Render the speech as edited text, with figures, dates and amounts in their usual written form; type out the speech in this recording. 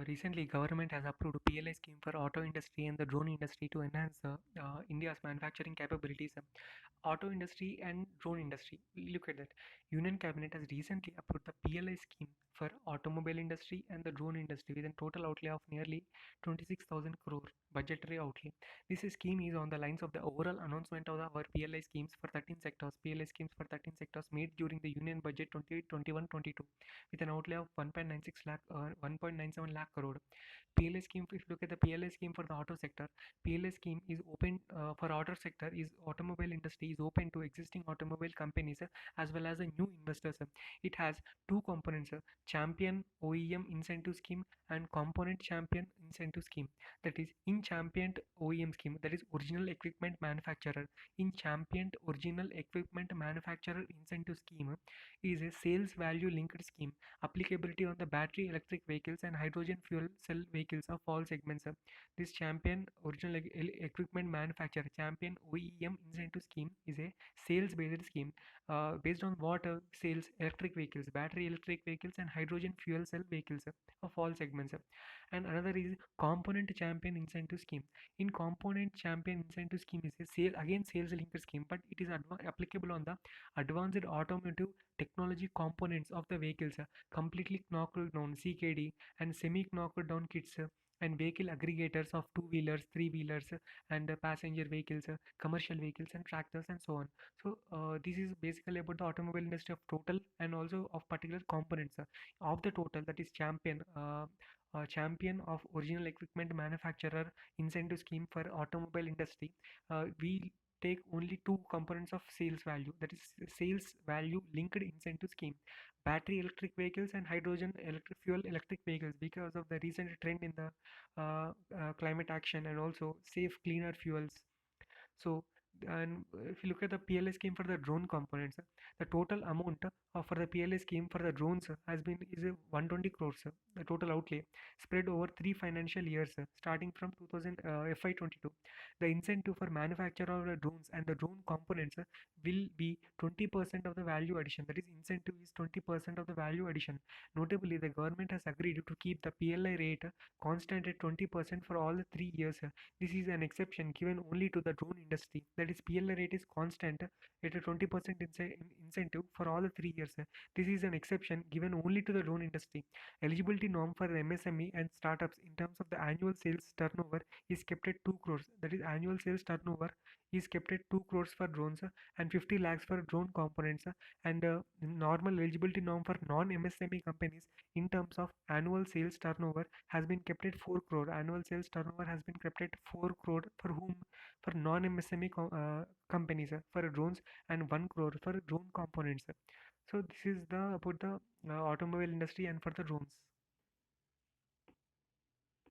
Recently, government has approved PLI scheme for auto industry and the drone industry to enhance India's manufacturing capabilities. Auto industry and drone industry. Look at that. Union Cabinet has recently approved the PLI scheme for automobile industry and the drone industry with a total outlay of nearly 26,000 crore budgetary outlay. This scheme is on the lines of the overall announcement of our PLI schemes for 13 sectors. PLI schemes for 13 sectors made during the Union Budget 2021-22 with an outlay of 1.97 lakh crore. PLI scheme, if you look at the PLI scheme for the auto sector, PLI scheme is open for auto sector is automobile industry is open to existing automobile companies as well as new investors. It has two components, champion OEM incentive scheme and component champion incentive scheme. That is in championed OEM scheme, that is original equipment manufacturer. In championed original equipment manufacturer incentive scheme is a sales value linked scheme applicability on the battery electric vehicles and hydrogen fuel cell vehicles of all segments. This champion original equipment manufacturer champion OEM incentive scheme is a sales based scheme based on what sales electric vehicles, battery electric vehicles and hydrogen fuel cell vehicles of all segments. And another is component champion incentive scheme. In component champion incentive scheme is a sale again sales linked scheme, but it is applicable on the advanced automotive technology components of the vehicles, completely knocked down CKD and semi knocked down kits, and vehicle aggregators of two-wheelers, three-wheelers, and passenger vehicles, commercial vehicles, and tractors, and so on. So this is basically about the automobile industry of total and also of particular components of the total. That is champion of original equipment manufacturer incentive scheme for automobile industry. We take only two components of sales value, that is sales value linked incentive scheme, battery electric vehicles and hydrogen electric fuel electric vehicles, because of the recent trend in the climate action and also safe cleaner fuels. So, and if you look at the PLI scheme for the drone components, the total amount for the PLI scheme for the drones has been is 120 crores, the total outlay spread over 3 financial years, starting from 2000 FY22. The incentive for manufacture of the drones and the drone components will be 20% of the value addition. That is, incentive is 20% of the value addition. Notably, the government has agreed to keep the PLI rate constant at 20% for all the 3 years. This is an exception given only to the drone industry. That is, PLI rate is constant at a 20% incentive for all the 3 years. This is an exception given only to the drone industry. Eligibility norm for the MSME and startups in terms of the annual sales turnover is kept at 2 crores. That is, annual sales turnover is kept at 2 crores for drones and 50 lakhs for drone components. And normal eligibility norm for non-MSME companies in terms of annual sales turnover has been kept at 4 crore. Annual sales turnover has been kept at 4 crore for whom? For non-MSME companies for drones, and 1 crore for drone components. So this is the about the automobile industry and for the drones.